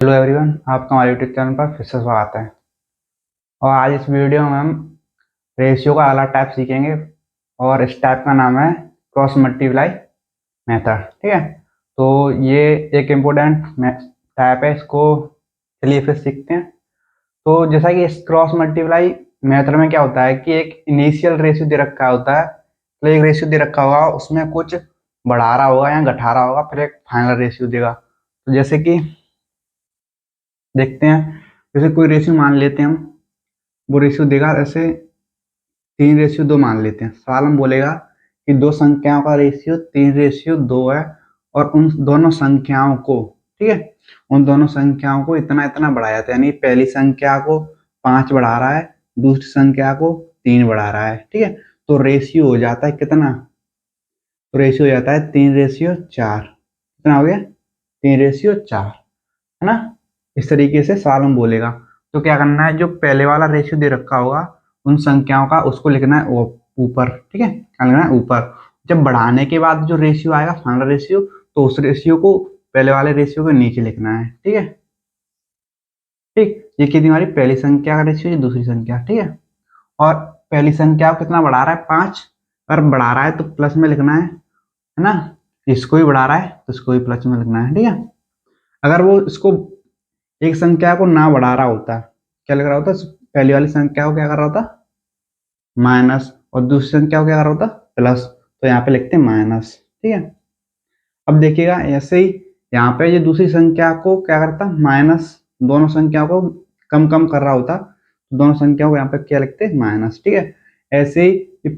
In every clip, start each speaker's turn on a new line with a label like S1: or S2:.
S1: Hello everyone, आपका हमारे YouTube channel पर फिर से स्वागत है। और आज इस वीडियो में हम रेशियो का अगला टाइप सीखेंगे और इस टाइप का नाम है क्रॉस मल्टीप्लाई मेथड। ठीक है, तो ये एक इम्पोर्टेंट टाइप है, इसको चलिए फिर सीखते हैं। तो जैसा कि इस क्रॉस मल्टीप्लाई मेथड में क्या होता है कि एक इनिशियल रेशियो दे रखा होता है, तो एक रेशियो दे रखा होगा, उसमें कुछ बढ़ा रहा होगा या घटा रहा होगा, फिर एक फाइनल रेशियो देगा। तो जैसे कि देखते हैं, जैसे कोई रेशियो मान लेते हैं हम, वो रेशियो देगा ऐसे 3:2 मान लेते हैं। सवाल में बोलेगा कि दो संख्याओं का रेशियो 3:2 है और उन दोनों संख्याओं को, ठीक है, उन दोनों संख्याओं को इतना इतना बढ़ाया जाता है। यानी पहली संख्या को 5 बढ़ा रहा है, दूसरी संख्या को 3 बढ़ा रहा है। ठीक है, तो रेशियो हो जाता है कितना? तो रेशियो हो जाता है 3:4। कितना हो गया? 3:4, है ना। इस तरीके से सवाल में बोलेगा। तो क्या करना है, जो पहले वाला रेशियो दे रखा होगा उन संख्याओं का, उसको लिखना है ऊपर। ठीक है, क्या लिखना है? ऊपर। जब बढ़ाने के बाद जो रेशियो आएगा फाइनल रेशियो, तो उस रेशियो को पहले वाले रेशियो के नीचे लिखना है। ठीक है, ठीक। ये कितनी हमारी पहली संख्या का रेशियो, ये दूसरी संख्या। ठीक है, और पहली संख्या को कितना बढ़ा रहा है? 5। अगर बढ़ा रहा है तो प्लस में लिखना है ना। इसको भी बढ़ा रहा है तो इसको भी प्लस में लिखना है। ठीक है, अगर वो इसको एक संख्या को ना बढ़ा रहा होता, क्या लिख रहा होता? पहली वाली संख्या को क्या कर रहा होता? माइनस, और दूसरी संख्या को क्या कर रहा होता? प्लस। तो यहाँ पे लिखते हैं माइनस। ठीक है, अब देखिएगा ऐसे ही यहाँ पे ये दूसरी संख्या को क्या करता? माइनस। दोनों संख्याओं को कम कम कर रहा होता, तो दोनों संख्याओं को यहाँ पे क्या लिखते हैं? माइनस। ठीक है, ऐसे ही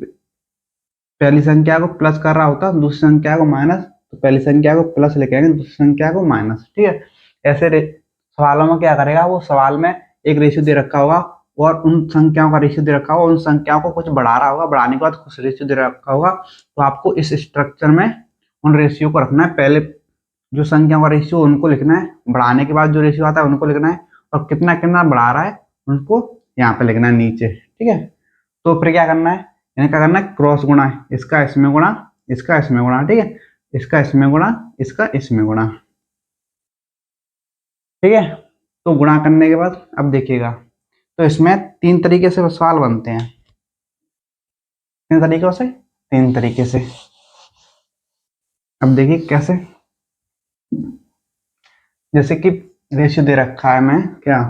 S1: पहली संख्या को प्लस कर रहा होता, दूसरी संख्या को माइनस, तो पहली संख्या को प्लस लिखेंगे, दूसरी संख्या को माइनस। ठीक है, ऐसे सवालों में क्या करेगा, वो सवाल में एक रेशियो दे रखा होगा और उन संख्याओं का रेशियो दे रखा होगा, उन संख्याओं को कुछ बढ़ा रहा होगा, बढ़ाने के बाद कुछ रेशियो दे रखा होगा। तो आपको इस स्ट्रक्चर में उन रेशियो को रखना है। पहले जो संख्याओं का रेशियो उनको लिखना है, बढ़ाने के बाद जो रेशियो आता है उनको लिखना है, और कितना कितना बढ़ा रहा है उनको यहाँ पे लिखना है नीचे। ठीक है, तो फिर क्या करना है, इन्हें क्या करना है? क्रॉस गुणा है, इसका इसमें गुणा, इसका इसमें गुणा। ठीक है, इसका इसमें गुणा, इसका इसमें गुणा। ठीक है, तो गुणा करने के बाद अब देखिएगा, तो इसमें 3 तरीके से सवाल बनते हैं। 3 तरीके से। अब देखिए कैसे। जैसे कि रेशियो दे रखा है मैं क्या?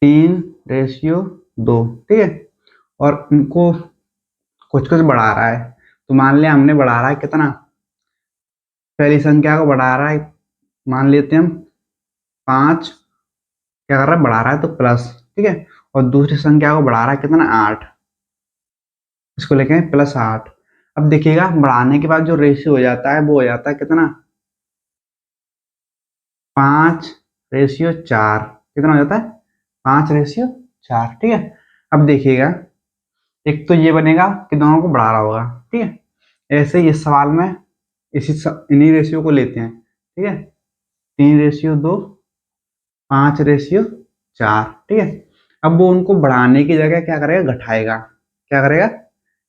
S1: 3:2। ठीक है, और इनको कुछ कुछ बढ़ा रहा है। तो मान लिया हमने बढ़ा रहा है कितना? पहली संख्या को बढ़ा रहा है, मान लेते हैं हम 5। क्या कर रहा है? बढ़ा रहा है तो प्लस। ठीक है, और दूसरी संख्या को बढ़ा रहा है कितना? 8। इसको लिखेंगे +8। अब देखिएगा बढ़ाने के बाद जो रेशियो हो जाता है वो हो जाता है कितना? 5:4। कितना हो जाता है? 5:4। ठीक है, अब देखिएगा, एक तो ये बनेगा कि दोनों को बढ़ा रहा होगा। ठीक है, ऐसे ही इस सवाल में इन्हीं रेशियो को लेते हैं। ठीक है, 3:2, 5:4। ठीक है, अब वो उनको बढ़ाने की जगह क्या करेगा? घटाएगा। क्या करेगा?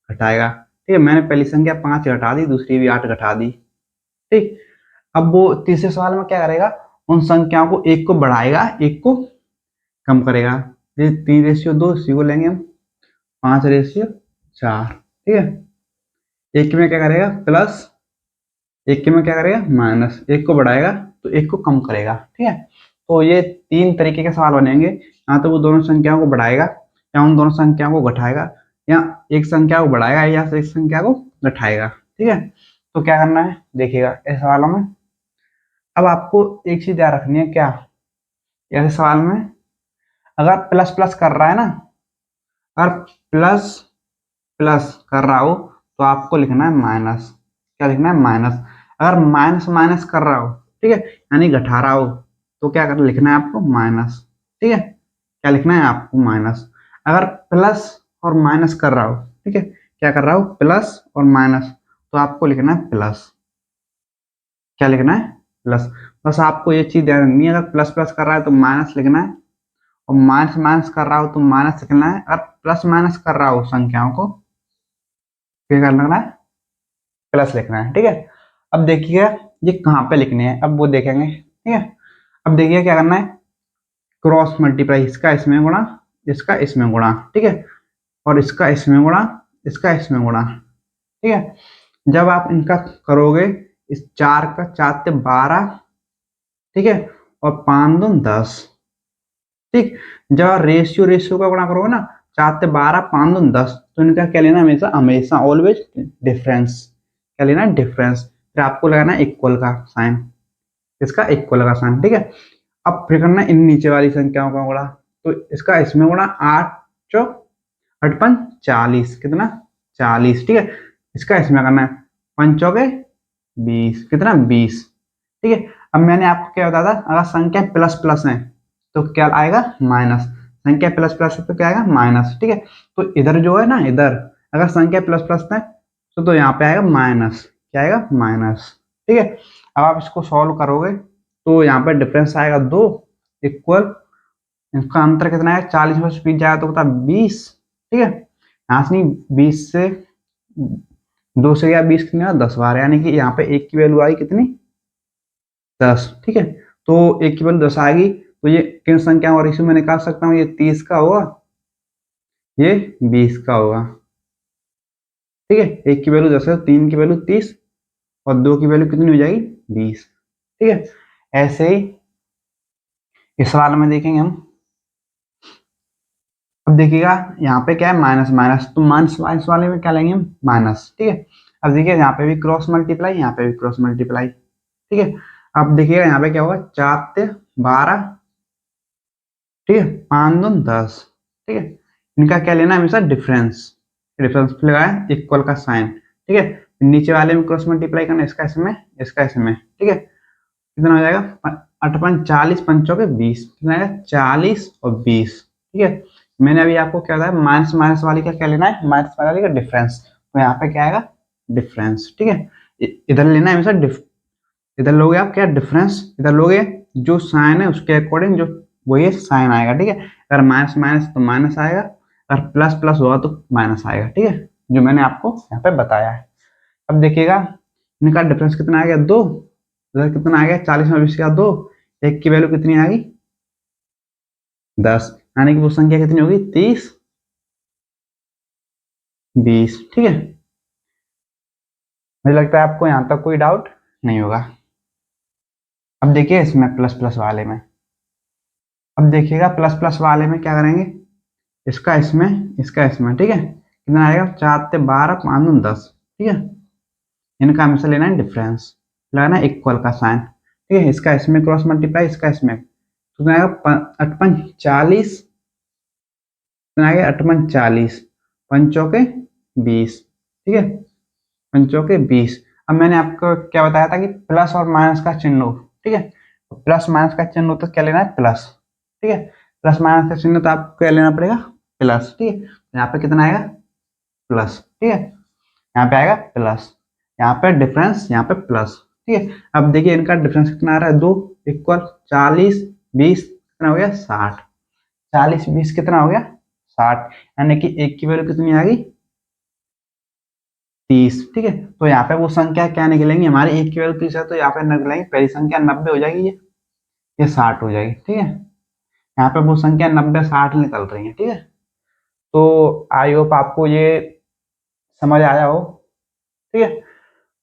S1: घटाएगा। ठीक है, मैंने पहली संख्या 5 घटा दी, दूसरी भी 8 घटा दी। ठीक, अब वो तीसरे सवाल में क्या करेगा? उन संख्याओं को, एक को बढ़ाएगा, एक को कम करेगा। 3:2, इसी को लेंगे हम 5:4। ठीक है, एक में क्या करेगा? प्लस, एक में क्या करेगा? माइनस। एक को बढ़ाएगा तो एक को कम करेगा। ठीक है, तो ये 3 तरीके के सवाल बनेंगे। या तो वो दोनों संख्याओं को बढ़ाएगा, या उन दोनों संख्याओं को घटाएगा, या एक संख्या को बढ़ाएगा या एक संख्या को घटाएगा। ठीक है, तो क्या करना है देखिएगा इस सवालों में। अब आपको एक चीज याद रखनी है, क्या? ऐसे सवाल में अगर प्लस प्लस कर रहा है ना, अगर प्लस प्लस कर रहा हो तो आपको लिखना है माइनस। क्या लिखना है? माइनस। अगर माइनस माइनस कर रहा हो, ठीक है, यानी घटा रहा हो, तो क्या कर लिखना है आपको? माइनस। ठीक है, क्या लिखना है आपको? माइनस। अगर प्लस और माइनस कर रहा हो, ठीक है, क्या कर रहा हो? प्लस और माइनस, तो आपको लिखना है प्लस। क्या लिखना है? प्लस। बस आपको ये चीज ध्यान रखनी है, अगर प्लस प्लस कर रहा है तो माइनस लिखना है, और माइनस माइनस कर रहा हो तो माइनस लिखना है। अगर प्लस माइनस कर रहा हो संख्याओं को, क्या करना है? प्लस लिखना है। ठीक है, अब देखिए ये कहाँ पे लिखने हैं, अब वो देखेंगे। ठीक है, अब देखिए क्या करना है, क्रॉस मल्टीप्लाई, इसका इसमें गुणा, इसका इसमें गुणा, ठीक है, और इसका इसमें गुणा, इसका इसमें गुणा, ठीक है। जब आप इनका करोगे, इस 4 का 4 से 12, ठीक है, और 5 दूं 10, ठीक। जब रेशियो रेशियो का गुणा करोगे ना, 4 से 12, 5 दूं 10, तो इनका क्या लेना, हमेशा हमेशा ऑलवेज डिफरेंस, क्या लेना, डिफरेंस। फिर आपको लगाना इक्वल का साइन, इसका इक्वल का साइन, ठीक है। अब फिर करना इन नीचे वाली संख्याओं का गुणा, तो इसका इसमें गुणा, 8 चौक 8 पंच 40, कितना 40, ठीक है। इसका इसमें करना है, 5 चौके 20, कितना 20, ठीक है। अब मैंने आपको क्या बताया था, अगर संख्या प्लस प्लस है तो क्या आएगा, माइनस, संख्या प्लस प्लस है तो क्या आएगा, माइनस, ठीक है। तो इधर जो है ना, इधर अगर संख्या प्लस प्लस है तो यहाँ पे आएगा माइनस, क्या आएगा, माइनस, ठीक है। अब आप इसको सॉल्व करोगे तो यहाँ पे डिफरेंस आएगा 2, इक्वल, इसका अंतर कितना है, 40 में से 20 जाएगा तो बता 20, ठीक है। यहाँ से नहीं, 20 से 2 से गया 20, कितना 10 बार, यानी कि यहाँ पे एक की वैल्यू आई कितनी, 10, ठीक है। तो एक की वैल्यू 10 आ गई, तो ये किन संख्या और रेशियो में निकाल सकता हूँ, ये 30 का होगा, ये 20 का होगा, ठीक है। एक की वैल्यू 10 है, 3 की वैल्यू 30, और 2 की वैल्यू कितनी हो जाएगी, 20, ठीक है। ऐसे ही इस सवाल में देखेंगे हम। अब देखिएगा यहाँ पे क्या है, माइनस माइनस, तो माइनस माइनस वाले में क्या लेंगे हम, माइनस, ठीक है। अब देखिए यहाँ पे भी क्रॉस मल्टीप्लाई, यहाँ पे भी क्रॉस मल्टीप्लाई, ठीक है। अब देखिएगा यहाँ पे क्या होगा, 4 से 12, ठीक है, 5 दूं 10, ठीक है। इनका क्या लेना है, हमेशा डिफरेंस, डिफरेंस लगाए इक्वल का साइन, ठीक है। नीचे वाले में क्रॉस मल्टीप्लाई करना, इसका इसमें, इसका इसमें, ठीक है। कितना हो जाएगा, 8 पंच 40, पंचों के 20, कितना आएगा, 40 और 20, ठीक है। मैंने अभी आपको क्या बताया, माइनस माइनस वाली का क्या लेना है, माइनस वाली का डिफरेंस, तो यहाँ पे क्या आएगा, डिफरेंस, ठीक है। इधर लेना है हमेशा, इधर लोगे आप क्या, डिफरेंस, इधर लोगे जो साइन है उसके अकॉर्डिंग जो वही साइन आएगा, ठीक है। अगर माइनस माइनस तो माइनस आएगा, अगर प्लस प्लस हुआ तो माइनस आएगा, ठीक है, जो मैंने आपको यहाँ पे बताया है। अब देखिएगा इनका डिफरेंस कितना आ गया, 2, इधर कितना आ गया, 40 में 20 का 2, एक की वैल्यू कितनी आ गई, 10, यानी कि वो संख्या कितनी होगी, 30 20, ठीक है। मुझे लगता है आपको यहाँ तक कोई डाउट नहीं होगा। अब देखिए इसमें प्लस प्लस वाले में, अब देखिएगा प्लस प्लस वाले में क्या करेंगे, इसका इसमें, इसका इसमें, ठीक है। कितना आएगा, 4 से 12, 5 दूं 10, ठीक है। इनका हमेशा लेना है डिफरेंस, लगाना इक्वल का साइन, ठीक है। इसका इसमें क्रॉस मल्टीप्लाई, इसका इसमें, तो कितना आएगा, 8 पंच 40, कितना आएगा, 8 पंच 40, पंचों के 20, ठीक है, पंचों के 20। अब मैंने आपको क्या बताया था कि प्लस और माइनस का चिन्ह हो, ठीक है। प्लस माइनस का चिन्ह हो तो क्या लेना है, प्लस, ठीक है। प्लस माइनस का चिन्ह तो आपको क्या लेना पड़ेगा, प्लस, ठीक है। यहाँ पे कितना आएगा, प्लस, ठीक है, यहाँ पे आएगा प्लस, यहाँ पे डिफरेंस, यहाँ पे प्लस, ठीक है। अब देखिए इनका डिफरेंस कितना आ रहा है, 2, इक्वल 40 20, कितना हो गया, 60, 40 20 कितना हो गया, 60, यानी कि एक की वैल्यू कितनी आ गई, 30, ठीक है। तो यहाँ पे वो संख्या क्या निकलेंगी, हमारी एक की वैल्यू 30 है तो यहाँ पे निकलेंगी, पहली संख्या 90 हो जाएगी, ये 60 हो जाएगी, ठीक है। यहाँ पे वो संख्या 90 60 निकल रही है, ठीक है। तो आई होप आपको ये समझ आया हो, ठीक है।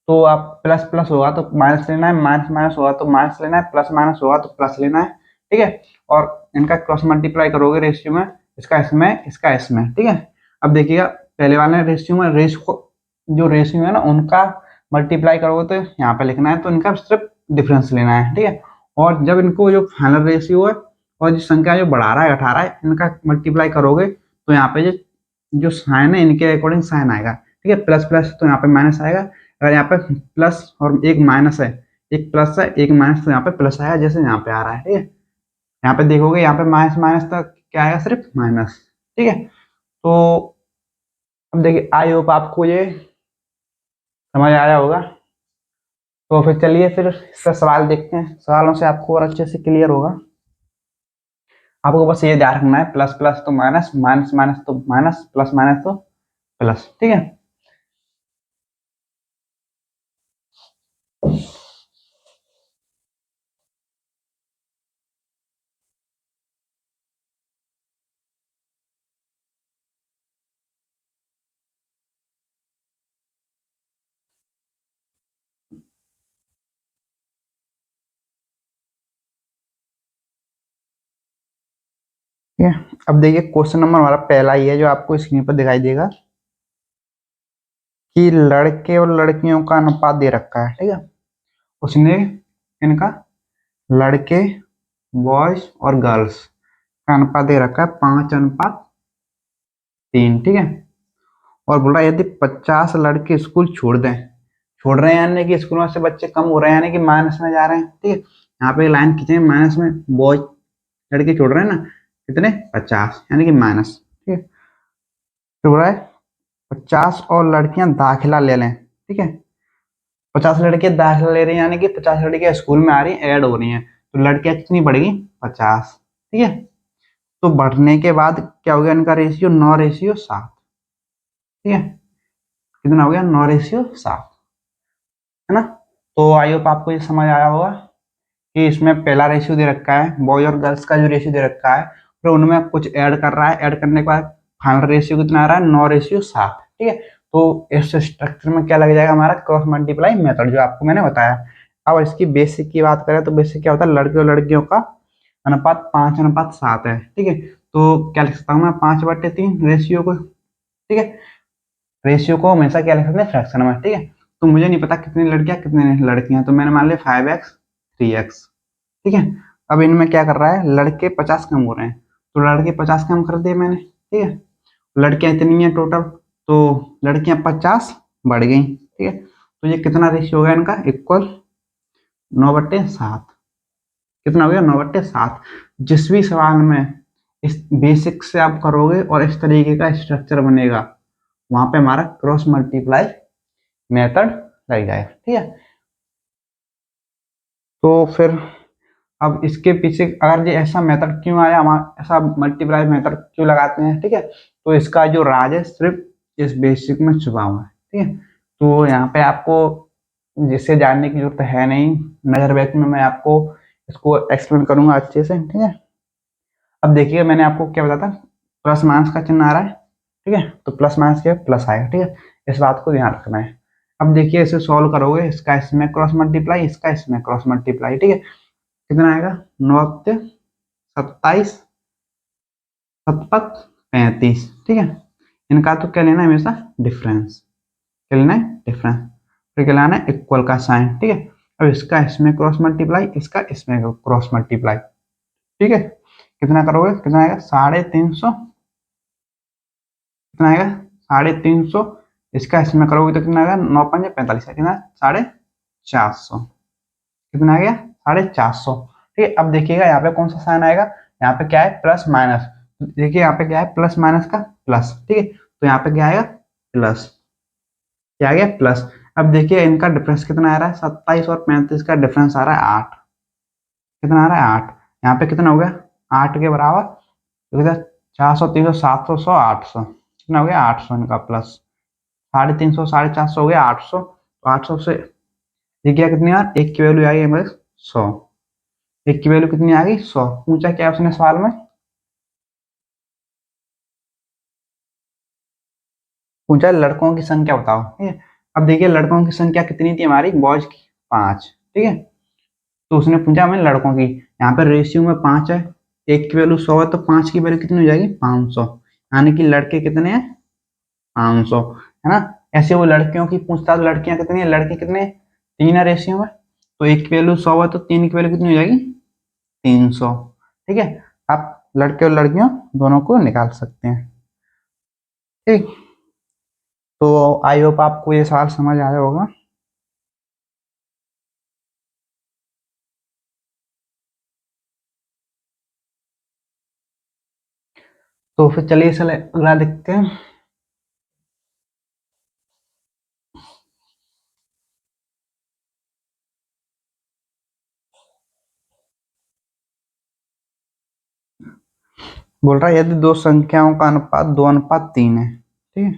S1: तो आप प्लस प्लस होगा तो माइनस लेना है, माइनस माइनस होगा तो माइनस लेना है, प्लस माइनस होगा तो प्लस लेना है, ठीक है। और इनका क्रॉस मल्टीप्लाई करोगे रेशियो में, इसका इसमें, इसका इसमें, ठीक है। अब देखिएगा पहले वाले रेशियो में, रेशियो जो रेशियो है ना उनका मल्टीप्लाई करोगे तो यहाँ पे लिखना है, तो इनका सिर्फ डिफरेंस लेना है, ठीक है। और जब इनको जो फाइनल रेशियो है और जो संख्या जो बढ़ा रहा है घटा रहा है, इनका मल्टीप्लाई करोगे तो यहाँ पे जो जो साइन है इनके अकॉर्डिंग साइन आएगा, ठीक है। प्लस प्लस तो यहाँ पे माइनस आएगा, अगर यहाँ पे प्लस और एक माइनस है, एक प्लस है एक माइनस, तो यहाँ पे प्लस आया जैसे यहाँ पे आ रहा है, ठीक है। यहाँ पे देखोगे यहाँ पे माइनस माइनस तक क्या आएगा, सिर्फ माइनस, ठीक है। तो अब देखिए आई होप आपको ये समझ आया होगा। तो फिर चलिए फिर इसका सवाल देखते हैं, सवालों से आपको और अच्छे से क्लियर होगा। आपको बस ये ध्यान रखना है, प्लस प्लस तो माइनस, माइनस माइनस तो माइनस, प्लस माइनस तो प्लस, ठीक है। ठीक है। अब देखिए क्वेश्चन नंबर हमारा पहला ही है जो आपको स्क्रीन पर दिखाई देगा कि लड़के और लड़कियों का अनुपात दे रखा है। ठीक है, उसने इनका लड़के बॉयज और गर्ल्स का अनुपात दे रखा है 5:3। ठीक है, और बोल रहा है यदि 50 लड़के स्कूल छोड़ दें, छोड़ रहे हैं यानी कि स्कूल में से बच्चे कम हो रहे हैं, यानी कि माइनस में जा रहे हैं। ठीक है, यहाँ पे लाइन खींचे माइनस में, बॉयज लड़के छोड़ रहे हैं ना, कितने 50 यानी कि माइनस। ठीक है, तो बोल रहा है 50 और लड़कियां दाखिला ले लें। ठीक है, 50 लड़के दाखिला ले रही हैं यानी कि 50 लड़कियां स्कूल में आ रही हैं, ऐड हो रही हैं, तो लड़कियां कितनी बढ़ेगी 50। ठीक है, तो बढ़ने के बाद क्या हो गया इनका रेशियो 9:7। ठीक है, कितना हो गया 9:7, है ना। तो आई होप आपको ये समझ आया होगा कि इसमें पहला रेशियो दे रखा है बॉय और गर्ल्स का जो रेशियो दे रखा है, फिर उनमें कुछ ऐड कर रहा है, ऐड करने के बाद फाइनल रेशियो कितना आ रहा है 9:7। ठीक है, तो इस स्ट्रक्चर में क्या लग जाएगा हमारा क्रॉस मल्टीप्लाई मेथड जो आपको मैंने बताया। अब इसकी बेसिक की बात करें तो बेसिक क्या होता है, लड़के और लड़कियों का अनुपात 5:7 है। ठीक है, तो क्या लिख सकता हूँ मैं 5/3 रेशियो को। ठीक है, रेशियो को हमेशा क्या लिख सकते हैं फ्रैक्शन में। ठीक है, तो मुझे नहीं पता कितनी लड़कियां कितनी लड़कियां, तो मैंने मान लिया 5x 3x। ठीक है, अब इनमें क्या कर रहा है, लड़के 50 कम हो रहे हैं, तो लड़के 50 कम कर दिए मैंने। ठीक है, लड़कियां इतनी है टोटल, तो लड़कियां 50 बढ़ गई। ठीक है, तो ये कितना रेशियो हो गया इनका, इक्वल 9/7। कितना हो गया 9/7। जिस भी सवाल में इस बेसिक से आप करोगे और इस तरीके का स्ट्रक्चर बनेगा, वहां पे हमारा क्रॉस मल्टीप्लाई मेथड लग जाएगा। ठीक है, तो फिर अब इसके पीछे अगर ये ऐसा मेथड क्यों आया, हम ऐसा मल्टीप्लाई मेथड क्यों लगाते हैं, ठीक है, तो इसका जो राज है सिर्फ इस बेसिक में छुपा हुआ है। ठीक है, तो यहाँ पे आपको जिससे जानने की जरूरत है नहीं, नजर बैक में मैं आपको इसको एक्सप्लेन करूंगा अच्छे से। ठीक है, अब देखिए मैंने आपको क्या बताया था, प्लस माइनस का चिन्ह आ रहा है। ठीक है, तो प्लस माइनस के प्लस आएगा। ठीक है, इस बात को ध्यान रखना है। अब देखिए इसे सॉल्व करोगे, इसका इसमें क्रॉस मल्टीप्लाई, इसका इसमें क्रॉस मल्टीप्लाई। ठीक है, कितना आएगा 9×27 7×35। ठीक है, इनका तो क्या लेना है हमेशा डिफरेंस, क्या लेना है डिफरेंस, फिर क्या लेना है इक्वल का साइन। ठीक है, अब इसका इसमें क्रॉस मल्टीप्लाई, इसका इसमें क्रॉस मल्टीप्लाई। ठीक है, कितना करोगे, कितना आएगा 350, कितना आएगा 350, इसका इसमें करोगे तो कितना आएगा 9×5 = 45, कितना 450, कितना आ गया 450। ठीक है, अब देखिएगा यहाँ पे कौन सा साइन आएगा, यहाँ पे क्या है प्लस माइनस, देखिए यहाँ पे क्या है प्लस माइनस का प्लस। ठीक है, तो यहाँ पे क्या आएगा प्लस, क्या आ गया प्लस। अब देखिए इनका डिफरेंस कितना आ रहा है, 27 और 35 का डिफरेंस आ रहा है 8। कितना आ रहा है 8, यहाँ पे कितना हो गया 8 के बराबर, तो इधर 400 300 700 100 800, कितना हो गया 800 इनका प्लस, 350 450 हो गया 800, तो 800 से ये क्या कितनी यार, एक की वैल्यू आई है हमारे 100, एक की वैल्यू कितनी आ गई 100। पूछा क्या उसने सवाल में, पूछा लड़कों की संख्या बताओ। ठीक है, अब देखिए लड़कों की संख्या कितनी थी हमारी, बॉयज की 5। ठीक है, तो उसने पूछा हमें लड़कों की, यहाँ पे रेशियो में 5 है, एक की वैल्यू 100 है, तो 5 की वैल्यू कितनी हो जाएगी 500, यानी कि लड़के कितने हैं 500, है ना। ऐसे वो लड़कियों की पूछता है तो लड़कियां कितनी है, लड़के कितने हैं 3 है रेशियो में, तो एक की वैल्यू 100 है तो 3 की वैल्यू कितनी हो जाएगी 300। ठीक है, आप लड़के और लड़कियों दोनों को निकाल सकते हैं। ठीक, तो आई होप आपको ये सवाल समझ आया होगा। तो फिर चलिए चले अगला देखते हैं। बोल रहा है यदि दो संख्याओं का अनुपात 2:3 है। ठीक है,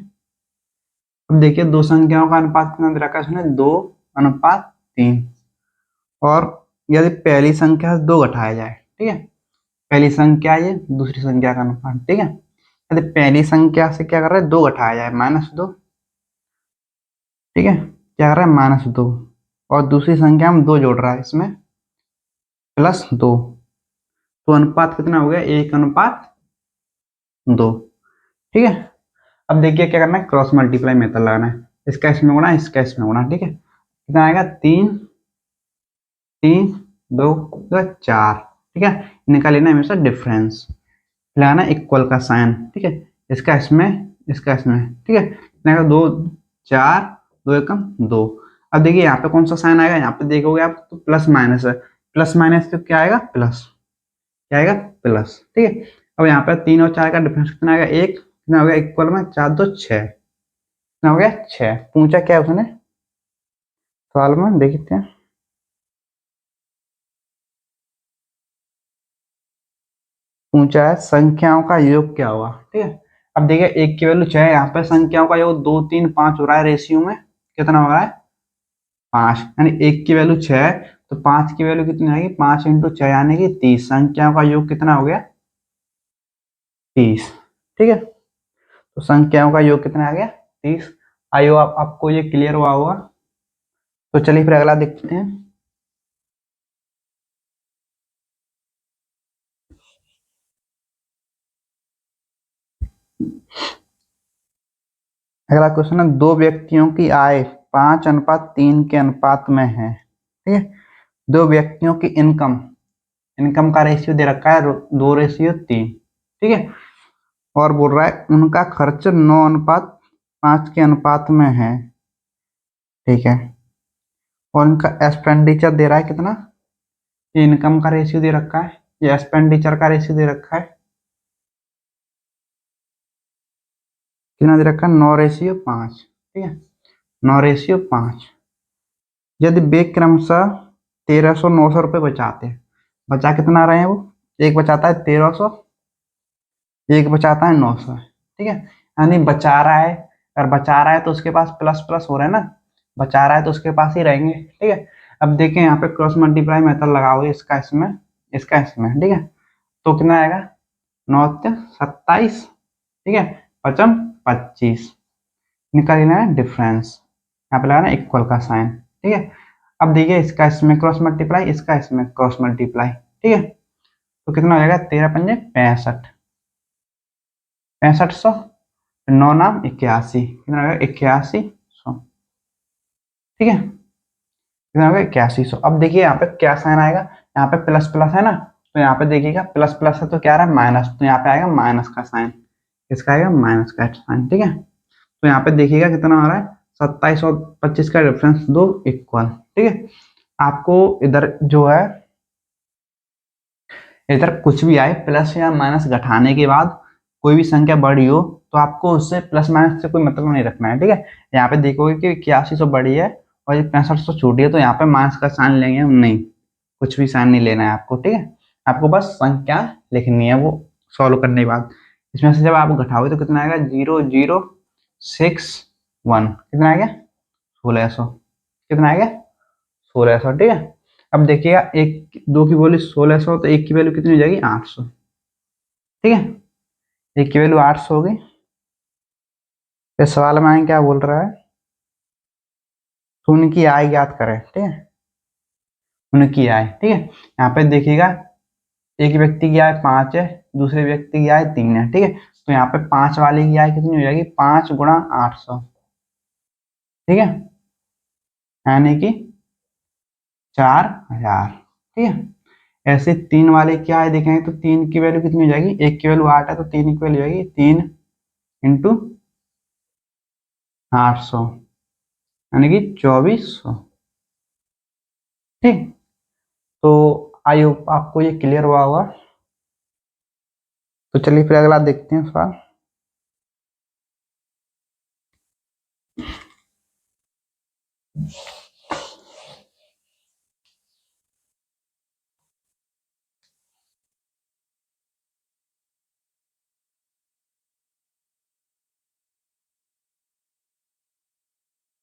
S1: अब देखिए दो संख्याओं का अनुपात कितना दे रखा है इसने, 2:3, और यदि पहली संख्या से 2 घटाया जाए। ठीक है, पहली संख्या ये दूसरी संख्या का अनुपात। ठीक है, यदि पहली संख्या से क्या कर रहा है 2 घटाया जाए -2। ठीक है, क्या कर रहा है -2, और दूसरी संख्या में 2 जोड़ रहा है इसमें +2, तो अनुपात कितना हो गया 1:3। 2। ठीक है, अब देखिए क्या करना है, क्रॉस मल्टीप्लाई मेथड लगाना है। इसका इसमें गुणा, इसका इसमें गुणा। ठीक है, कितना आएगा, 3 3 2 2 4। ठीक है, इनका लेना है हमेशा डिफरेंस, लगाना इक्वल का साइन। ठीक है, इसका इसमें, इसका इसमें। ठीक है, कितना आएगा, 2 4 2 एकम 2। अब देखिए यहाँ पे कौन सा साइन आएगा, यहाँ पे देखोगे आप तो प्लस माइनस है, प्लस माइनस तो क्या आएगा, प्लस। क्या आएगा, प्लस। ठीक है, अब यहाँ पे 3 और 4 का डिफरेंस कितना आएगा, 1। कितना हो गया, इक्वल में 4 2 6। कितना हो गया, 6। पूछा क्या है उसने सवाल में, देखते हैं। पूछा है संख्याओं का योग क्या होगा। ठीक है, अब देखिए 1 की वैल्यू 6 है, यहाँ पे संख्याओं का योग 2 3 5 हो रहा है, रेशियो में कितना हो रहा है, 5। यानी 1 की वैल्यू 6 है तो 5 की वैल्यू कितनी आएगी, 5 इंटू 6 यानी कि 30। संख्याओं का योग कितना हो गया, 30। ठीक है, तो संख्याओं का योग कितना आ गया, 30। आइयो आपको ये क्लियर हुआ होगा। तो चलिए फिर अगला देखते हैं। अगला क्वेश्चन है, दो व्यक्तियों की आय 5:3 के अनुपात में है। ठीक है, दो व्यक्तियों की इनकम, इनकम का रेशियो दे रखा है 2:3। ठीक है, और बोल रहा है उनका खर्च 9:5 के अनुपात में है। ठीक है, और उनका एक्सपेंडिचर दे रहा है कितना, ये इनकम का रेशियो दे रखा है, ये एक्सपेंडिचर का रेशियो दे रखा है, कितना दे रखा है, 9:5। ठीक है, 9:5। यदि वे क्रमशः 1300 900 रुपये बचाते हैं, बचा कितना रहे हैं वो, एक बचाता है 1300, एक बचाता है 900। ठीक है, यानी बचा रहा है, अगर बचा रहा है तो उसके पास प्लस प्लस हो रहा है ना, बचा रहा है तो उसके पास ही रहेंगे। ठीक है, अब देखें यहाँ पे क्रॉस मल्टीप्लाई मेथड लगाओगे, इसका इसमें, इसका इसमें। ठीक है, तो कितना आएगा, 9 27। ठीक है, 5 25। निकाल लेना है डिफरेंस, यहाँ पे लगाना इक्वल का साइन। ठीक है, अब देखिए इसका इसमें क्रॉस मल्टीप्लाई, इसका इसमें क्रॉस मल्टीप्लाई। ठीक है, तो कितना हो जाएगा, 13 पंजे 65, 6500। 9 नाम 81, कितना हो गया, 8100। ठीक है, कितना हो गया, 8100। अब देखिए यहाँ पे क्या साइन आएगा, यहाँ पे प्लस प्लस है ना, तो यहाँ पे देखिएगा प्लस प्लस है तो क्या आ रहा है, माइनस, तो यहाँ पे आएगा माइनस का साइन। इसका आएगा माइनस का साइन। ठीक है, तो यहाँ पे देखिएगा कितना आ रहा है, 27 और 25 का डिफरेंस दो इक्वल। ठीक है, आपको इधर जो है, इधर कुछ भी आए प्लस या माइनस घटाने के बाद कोई भी संख्या बड़ी हो तो आपको उससे प्लस माइनस से कोई मतलब नहीं रखना है। ठीक है, यहाँ पे देखोगे कि 8100 बड़ी है और ये 6500 छोटी है, तो यहाँ पे माइनस का साइन लेंगे हम नहीं, कुछ भी साइन नहीं लेना है आपको। ठीक है, आपको बस संख्या लिखनी है वो सॉल्व करने के बाद। इसमें से जब आप घटाओगे तो कितना आएगा, 0061, कितना आएगा, 1600। कितना आएगा, 1600। ठीक है, अब देखिएगा एक दो की वैल्यू 1600 तो एक की वैल्यू कितनी हो जाएगी, 800। ठीक है, एक की वैल्यू 800 हो गई। फिर सवाल में आए क्या बोल रहा है, शून्य की आय ज्ञात करें। ठीक है, शून्य की आय। ठीक है, यहाँ पे देखिएगा एक व्यक्ति की आय 5 है, दूसरे व्यक्ति की आय 3 है। ठीक है, तो यहाँ पे 5 वाले की आय कितनी हो जाएगी, 5 गुणा 800। ठीक है, यानी कि 4000। ठीक है, ऐसे 3 वाले की आय देखेंगे तो 3 की वैल्यू कितनी हो जाएगी, एक की वैल्यू 8 है तो 3 की वैल्यू जाएगी 3 इंटू 800, यानी कि 2400। ठीक, तो आई होप आपको ये क्लियर हुआ होगा। तो चलिए फिर अगला देखते हैं सवाल।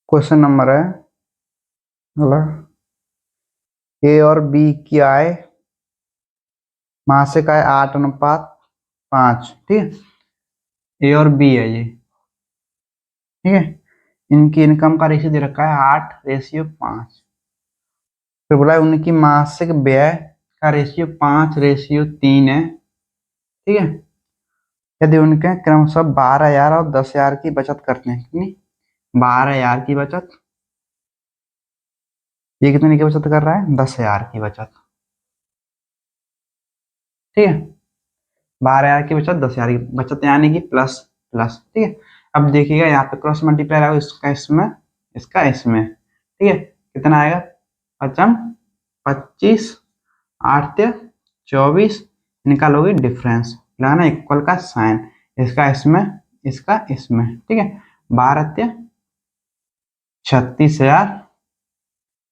S1: क्वेश्चन नंबर है अगला, ए और बी की आय, मासिक आय 8:5। ठीक है, ए और बी है ये। ठीक है, इनकी इनकम का रेशियो दे रखा है 8:5। फिर बोला है उनकी मासिक व्यय का रेशियो 5:3 है। ठीक है, यदि उनके क्रमशः 12,000 और 10,000 की बचत करते हैं, कितनी? 12,000 की बचत, ये कितने की बचत कर रहा है? 10,000 की बचत, ठीक है। 12,000 की बचत, 10,000 की बचत, यानी कि प्लस प्लस, ठीक है। अब देखिएगा यहाँ पे क्रॉस मल्टीप्लाई आएगा, इसका इसमें, इसका इसमें, ठीक है। कितना आएगा? पचम 25, 8 24, निकालोगे डिफरेंस, लगाना इक्वल का साइन, इसका इसमें, इसका इसमें, ठीक है। 12 36,000,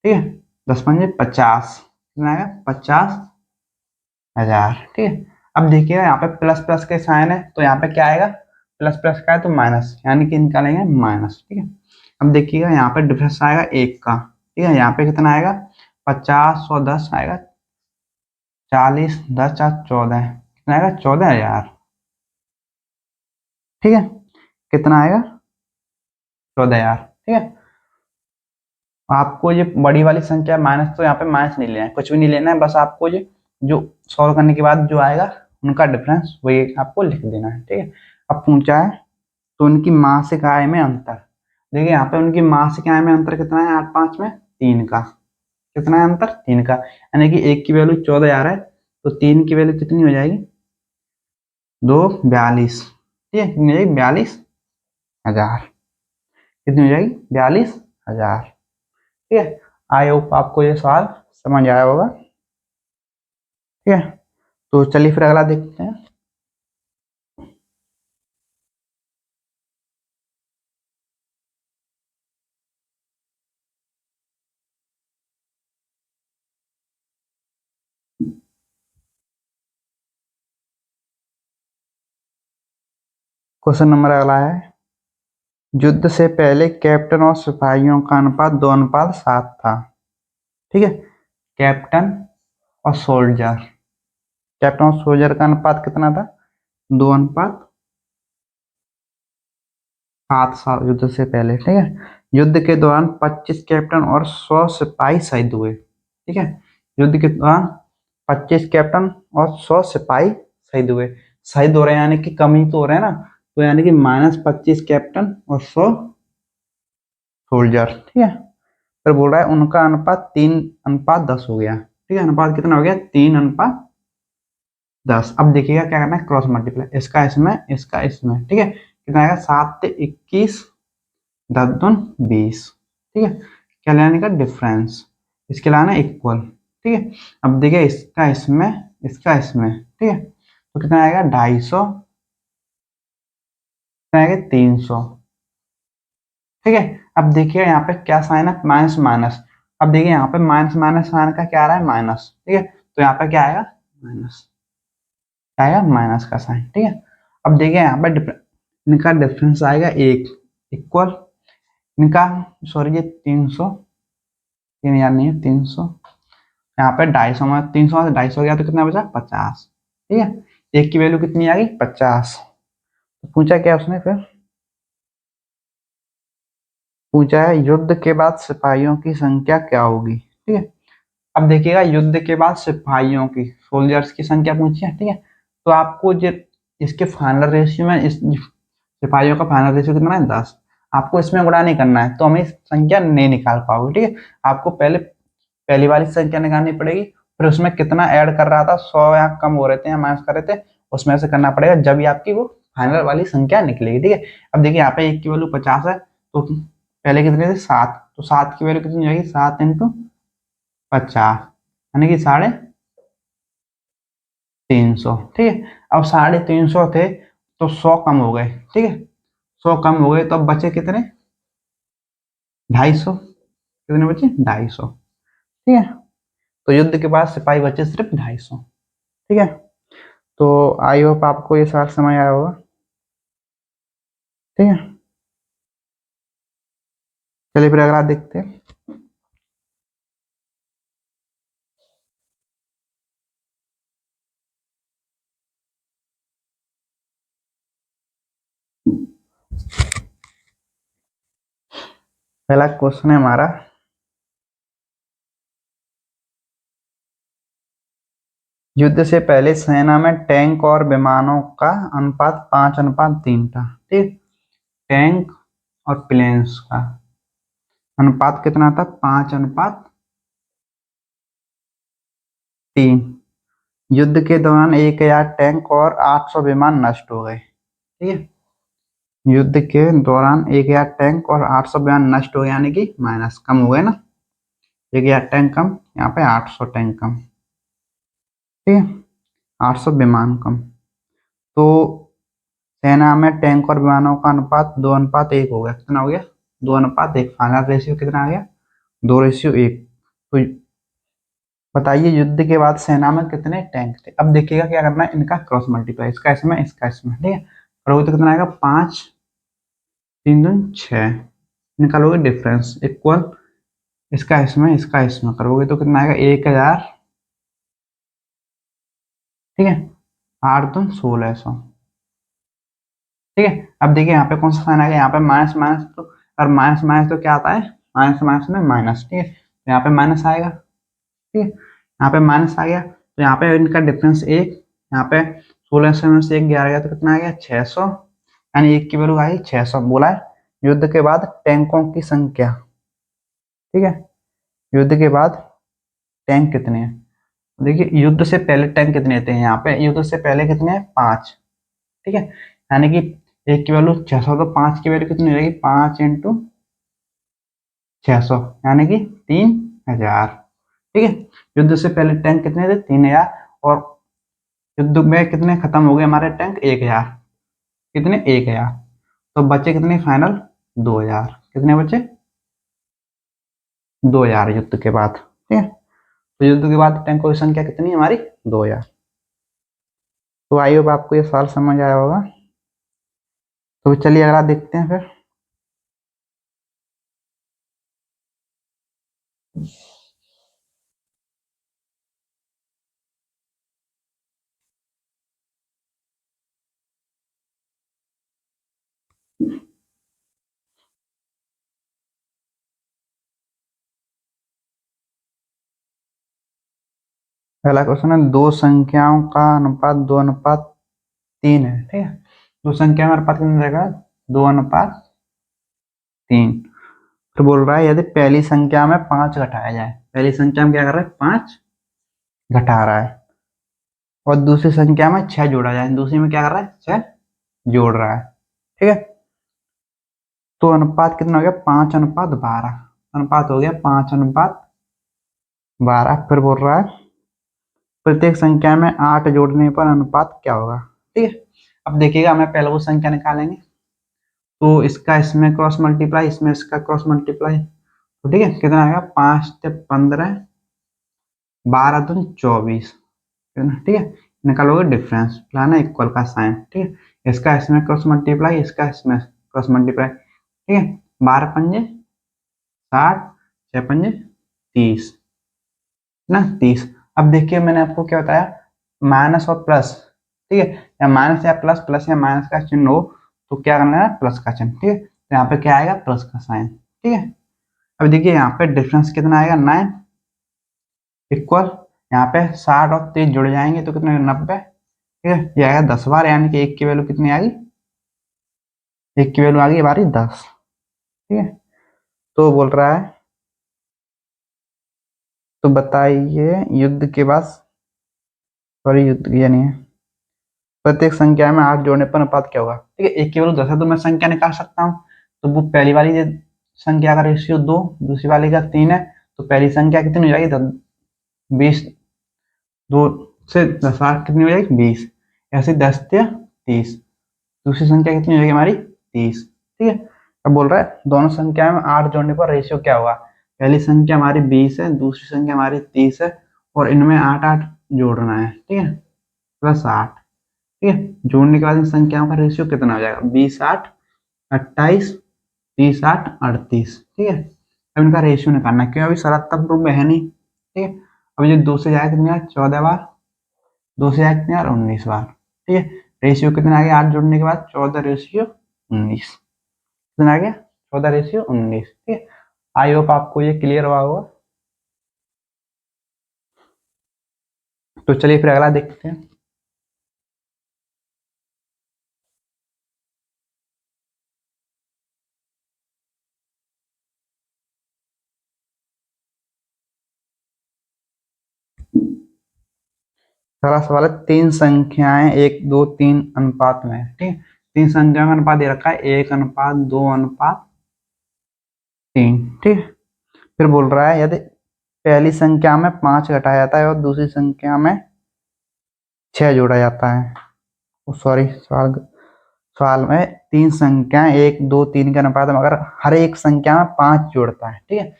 S1: ठीक है। 10 × 5 = 50, कितना आएगा? 50,000, ठीक है। अब देखिएगा यहाँ पे प्लस प्लस के साइन है, तो यहाँ पे क्या आएगा? प्लस प्लस का है तो माइनस, यानी कि निकालेंगे माइनस, ठीक है। अब देखिएगा यहाँ पे डिफरेंस आएगा 1 का, ठीक है। यहाँ पे कितना आएगा? 50 और 10 आएगा 40, 10 4 14, कितना आएगा? 14,000, ठीक है। कितना आएगा? 14,000, ठीक है। आपको ये बड़ी वाली संख्या माइनस, तो यहाँ पे माइनस नहीं लेना है, कुछ भी नहीं लेना है, बस आपको ये जो सॉल्व करने के बाद जो आएगा उनका डिफरेंस वही आपको लिख देना है, ठीक है। अब पूछा है तो उनकी मासिक आय में अंतर, देखिए यहाँ पे उनकी मासिक आय में अंतर कितना है? 8 5 में 3 का, कितना है अंतर? 3 का, यानी कि एक की वैल्यू 14,000 है, तो 3 की वैल्यू कितनी हो जाएगी? 2 42, ठीक है। कितनी हो जाएगी? 42,000, कितनी हो जाएगी? 42,000, ठीक है। आई होप आपको ये सवाल समझ आया होगा, ठीक है। तो चलिए फिर अगला देखते हैं। क्वेश्चन नंबर अगला है, युद्ध से पहले कैप्टन और सिपाहियों का अनुपात 2:7 था, ठीक है। कैप्टन और सोल्जर, कैप्टन और सोल्जर का अनुपात कितना था? 2:7 युद्ध से पहले, ठीक है। युद्ध के दौरान 25 कैप्टन और 100 सिपाही शहीद हुए, ठीक है। युद्ध के दौरान 25 कैप्टन और 100 सिपाही शहीद हुए, शहीद हो रहे हैं यानी कि कमी तो हो रहे हैं ना, तो यानी कि -25 कैप्टन और 100 सोल्जर, ठीक है। फिर बोल रहा है उनका अनुपात 3:10 हो गया, ठीक है। अनुपात कितना हो गया? 3:10। अब देखिएगा क्या करना है? क्रॉस मल्टीप्लाई, इसका इसमें, इसका इसमें, ठीक है। कितना आएगा? 7 21, 10 दून 20, ठीक है। क्या लाने का? डिफरेंस, इसके लाना इक्वल, ठीक है। अब देखिए इसका इसमें, इसका इसमें, ठीक है। तो कितना आएगा? 250, कितना आएगा? 300, ठीक है। अब देखिए यहाँ पे क्या साइन है? Minus minus. अब देखिए यहाँ पे माइनस माइनस साइन का क्या आ रहा है? माइनस, ठीक है। तो यहाँ पे क्या आएगा? माइनस, क्या आएगा? माइनस का साइन, ठीक है। अब देखिए यहाँ पे इनका डिफरेंस आएगा 1, इक्वल, इनका, सॉरी, ये 300, 3,000 नहीं है, 300, यहाँ पे 250 में, 300 से 250 गया तो कितना बचा? 50, ठीक है। एक की वैल्यू कितनी आ गई? 50। तो पूछा क्या उसने फिर? पूछा है युद्ध के बाद सिपाहियों की संख्या क्या होगी, ठीक है। अब देखिएगा युद्ध के बाद सिपाहियों की, सोल्जर्स की संख्या पूछी है, ठीक है। तो आपको जो इसके फाइनल रेशियो में, इस सिपाहियों का फाइनल रेशियो कितना है? 10। आपको इसमें गुणा नहीं करना है, तो हमें संख्या नहीं निकाल पाओगे, ठीक है। आपको पहले पहली वाली संख्या निकालनी पड़ेगी, फिर उसमें कितना ऐड कर रहा था, 100 या कम हो रहे थे या माइनस कर रहे थे, उसमें से करना पड़ेगा, जब भी आपकी वो फाइनल वाली संख्या निकलेगी, ठीक है। अब देखिए यहाँ पे एक की वैल्यू 50 है, तो पहले कितने थे? 7, तो 7 की वैल्यू कितनी जाएगी? 7 × 50, यानी कि 350, ठीक है। अब 350 थे, तो 100 कम हो गए, ठीक है। 100 कम हो गए, तो अब बचे कितने? 250, कितने बचे? 250, ठीक है। तो युद्ध के बाद सिपाही बचे सिर्फ 250, ठीक है। तो आई होप आपको ये सवाल समझ आया होगा, ठीक है। चलिए फिर अगला देखते हैं। पहला क्वेश्चन है हमारा, युद्ध से पहले सेना में टैंक और विमानों का अनुपात 5:3 था। ठीक, टैंक और प्लेन्स का अनुपात कितना था? 5:3। युद्ध के दौरान 1,000 टैंक और 800 विमान नष्ट हो गए। ठीक है, युद्ध के दौरान 1,000 टैंक और 800 विमान नष्ट हो गए, यानी कि माइनस कम हो गए ना। 1,000 टैंक कम, यहाँ पे 800 टैंक कम। ठीक है, 800 विमान कम। तो सेना में टैंक और विमानों का अनुपात 2:1 हो गया। कितना हो गया? 2:1। फाइनल रेशियो कितना आ गया? 2:1। तो बताइए युद्ध के बाद सेना में कितने टैंक थे? अब देखिएगा क्या करना है, इनका क्रॉस मल्टीप्लाई, इसका इसमें इसका इसमें। ठीक है, करोगे तो कितना आएगा? 5 3 दूनी 6। निकालोगे डिफरेंस इक्वल इसका इसमें करोगे तो कितना आएगा? 1,000। ठीक है, 8 दूनी 1600। ठीक है, अब देखिए यहाँ पे कौन सा साइन आ गया? यहाँ पे माइनस माइनस, तो और माइनस माइनस तो क्या आता है? माइनस माइनस में माइनस। ठीक है, तो यहाँ पे माइनस आएगा। ठीक है, यहाँ पे माइनस आ गया, तो यहाँ पे इनका डिफरेंस 1। यहाँ पे 1600 में से 1 गया गया तो कितना आ गया? 600। यानी 1 की वैल्यू आई 600। बोला है युद्ध के बाद टैंकों की संख्या। ठीक है, युद्ध के बाद टैंक कितने हैं? देखिए युद्ध से पहले टैंक कितने थे? यहाँ पे युद्ध से पहले कितने हैं? 5। ठीक है, यानी कि 1 की वैल्यू 600, तो 5 की वैल्यू कितनी हो जाएगी? 5 × 600, यानी कि 3,000। ठीक है, युद्ध से पहले टैंक कितने थे? 3,000। और युद्ध में कितने खत्म हो गए हमारे टैंक? 1,000। कितने? 1,000। तो बचे कितने फाइनल? 2,000। कितने बचे? 2,000 युद्ध के बाद। ठीक है, तो युद्ध के बाद टैंकों की संख्या कितनी है हमारी? 2,000। तो आई होप आपको ये सवाल समझ आया होगा। तो चलिए अगला देखते हैं फिर। पहला क्वेश्चन है, दो संख्याओं का अनुपात 2:3 है। ठीक है, दो संख्या में अनुपात कितना रहेगा? 2:3। फिर बोल रहा है यदि पहली संख्या में 5 घटाया जाए। पहली संख्या में क्या कर रहा है? 5 घटा रहा है। और दूसरी संख्या में 6 जोड़ा जाए। दूसरी में क्या कर रहा है? 6 जोड़ रहा है। ठीक है, तो अनुपात कितना हो गया? 5:12। अनुपात हो गया 5:12। फिर बोल रहा है प्रत्येक संख्या में 8 जोड़ने पर अनुपात क्या होगा? ठीक है, अब देखिएगा हमें पहले वो संख्या निकालेंगे, तो इसका इसमें क्रॉस मल्टीप्लाई, इसमें इसका क्रॉस मल्टीप्लाई। तो ठीक है, कितना आएगा? 5 से 15, 12 दूनी 24। ठीक है, निकालोगे डिफरेंस, लाना इक्वल का साइन। ठीक है, इसका इसमें क्रॉस मल्टीप्लाई, इसका इसमें क्रॉस मल्टीप्लाई। ठीक है, 12 पंजे 60, 6 पंजे 30 ना 30। अब देखिए मैंने आपको क्या बताया? माइनस और प्लस। ठीक है, या माइनस या प्लस, प्लस या माइनस का चिन्ह हो तो क्या करना है? प्लस का चिन्ह। ठीक है, तो यहाँ पे क्या आएगा? प्लस का साइन। ठीक है, अब देखिए यहाँ पे डिफरेंस कितना आएगा? 9 इक्वल, यहाँ पे 60 और 30 जुड़ जाएंगे तो कितना? 90। ठीक है, ये आएगा 10 बार, यानी कि 1 की वैल्यू कितनी आ गई? 1 की वैल्यू आ गई हमारी 10। ठीक है, तो बोल रहा है तो बताइए युद्ध के बाद, सॉरी युद्ध ये नहीं है, प्रत्येक संख्या में 8 जोड़ने पर अनुपात क्या होगा? ठीक है, 1 की वैल्यू 10 है तो मैं संख्या निकाल सकता हूँ। तो वो पहली वाली संख्या का रेशियो 2, दूसरी वाली का 3 है, तो पहली संख्या कितनी हो जाएगी? 20। 2 से 10 8 कितनी हो जाएगी? 20। ऐसे 10 से 30। दूसरी संख्या कितनी हो जाएगी हमारी? 30। ठीक है, अब बोल रहा है दोनों संख्या में 8 जोड़ने पर रेशियो क्या होगा? पहली संख्या हमारी 20 है, दूसरी संख्या हमारी 30 है, और इनमें 8 8 जोड़ना है। ठीक है, प्लस 8। ठीक है, जोड़ने के बाद इन संख्याओं का रेशियो कितना हो जाएगा? 20 8 28, 30 8 38। ठीक है, अब इनका रेशियो निकालना है, क्यों? अभी सरासर रूप में है नहीं। ठीक है, अब ये 2 से जाए कितनी बार? 14 बार। 2 से जाए कितनी बार? 19 बार। ठीक है, रेशियो कितना आ गया? 8 जोड़ने के बाद 14:19। कितना आ गया? 14:19। ठीक है, आई होप आपको ये क्लियर हुआ होगा। तो चलिए फिर अगला देखते हैं। पहला सवाल है, तीन संख्याएं 1 2 3 अनुपात में है, ठीक है। तीन संख्याओं का अनुपात दे रखा है 1:2:3, ठीक है। फिर बोल रहा है यदि पहली संख्या में 5 घटाया जाता है और दूसरी संख्या में 6 जोड़ा जाता है। सॉरी, सवाल सवाल में तीन संख्याएं 1 2 3 के अनुपात में अगर हर एक संख्या में 5 जोड़ता है, ठीक है।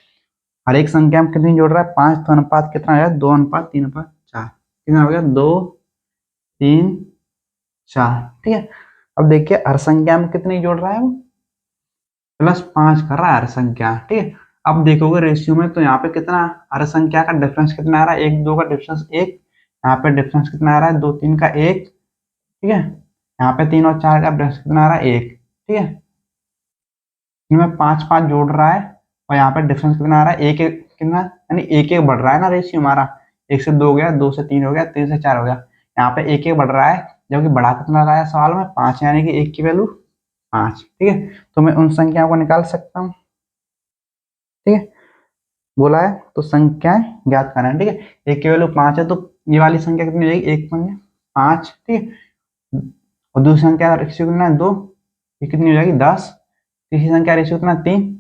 S1: हर एक संख्या में कितनी जोड़ रहा है? 5। तो अनुपात कितना है? 2:3:4। कितना हो गया? 2 3 4, ठीक है। अब देखिए हर संख्या में कितनी जोड़ रहा है वो? +5 कर रहा है हर संख्या, ठीक है। अब देखोगे रेशियो में तो यहाँ पे कितना, हर संख्या का डिफरेंस कितना आ रहा है? 1 2 का डिफरेंस 1, यहाँ पे डिफरेंस कितना आ रहा है? 2 3 का 1, ठीक है। यहाँ पे 3 और 4 का डिफरेंस कितना आ रहा है? 1, ठीक है। इनमें 5 5 जोड़ रहा है और यहाँ पे डिफरेंस कितना आ रहा है? 1 1, कितना, यानी 1 1 बढ़ रहा है ना रेशियो हमारा। 1 से 2 हो गया, 2 से 3 हो गया, 3 से 4 हो गया। यहाँ पे 1 1 बढ़ रहा है, जबकि बड़ा कितना रहा है सवाल में? 5, यानी कि 1 की वैल्यू 5, ठीक है। तो मैं उन संख्याओं को निकाल सकता हूँ, ठीक है। बोला है तो संख्याएं ज्ञात करना है, ठीक है। 1 की वैल्यू 5 है तो ये वाली संख्या कितनी हो जाएगी? 1 पंजे 5, ठीक है। और दूसरी संख्या रेशियो कितना है? 2, ये कितनी हो जाएगी? 10। तीसरी संख्या रेशियो कितना? 3।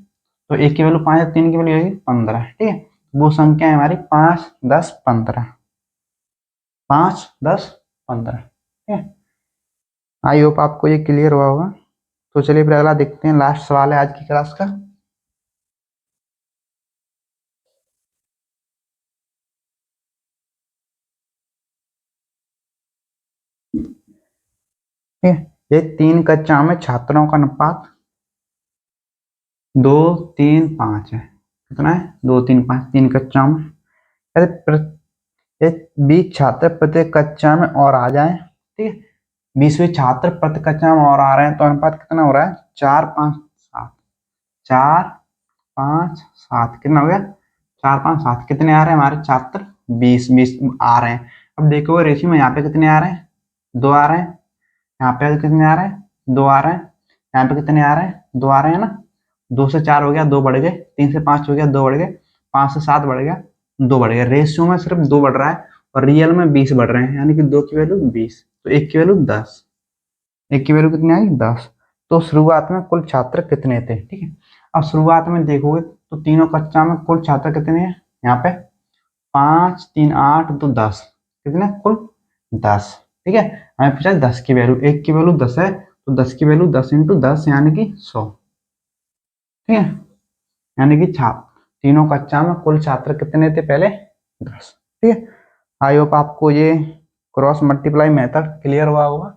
S1: तो 1 की वैल्यू 5 है, 3 की वैल्यू होगी 15, ठीक है। वो संख्या है हमारी 5 10 15, 5 10 15, ठीक है। आई होप आपको ये क्लियर हुआ होगा। तो चलिए फिर अगला देखते हैं, लास्ट सवाल है आज की क्लास का। ठीक है, ये 3 कक्षा में छात्रों का अनुपात 2 3 5 है। कितना है? 2 3 5, 3 कक्षा में। यदि 20 छात्र प्रत्येक कक्षा में और आ जाए, ठीक है। 20वें छात्र प्रति कक्षा में और आ रहे हैं तो अनुपात कितना हो रहा है? 4 5 7, 4 5 7, कितना हो गया? 4 5 7। कितने आ रहे हैं हमारे छात्र? 20 20 आ रहे हैं। अब देखो रेशियो में यहाँ पे कितने आ रहे हैं? 2 आ रहे हैं। यहाँ पे कितने आ रहे हैं? 2 आ रहे हैं। यहाँ पे कितने आ रहे हैं? 2 आ रहे हैं ना। 2 से 4 हो गया, 2 बढ़ गए। 3 से 5 हो गया, 2 बढ़ गए। 5 से 7 बढ़ गया, 2 बढ़ गया। रेशियो में सिर्फ 2 बढ़ रहा है और रियल में 20 बढ़ रहे हैं, यानी कि 2 की वैल्यू 20, तो 1 की वैल्यू 10। 1 की वैल्यू कितनी आई? 10। तो शुरुआत में कुल छात्र कितने थे? ठीक है। अब शुरुआत में देखोगे तो तीनों कक्षा में कुल छात्र कितने हैं? यहाँ पे 5 3 8 तो 10, कितने कुल? 10, ठीक है। हमें पूछा 10 की वैल्यू, 1 की वैल्यू 10 है तो 10 की वैल्यू 10 × 10 यानी कि 100, ठीक है। यानी कि छात्र तीनों कक्षा में कुल छात्र कितने थे? पहले 10, ठीक है। आई होप आपको ये क्रॉस मल्टीप्लाई मेथड क्लियर हुआ होगा,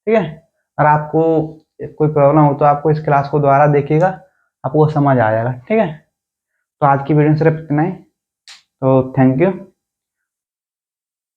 S1: ठीक है। और आपको कोई प्रॉब्लम हो तो आपको इस क्लास को दोबारा देखिएगा, आपको समझ आ जाएगा, ठीक है। तो आज की वीडियो सिर्फ इतना ही, तो थैंक यू।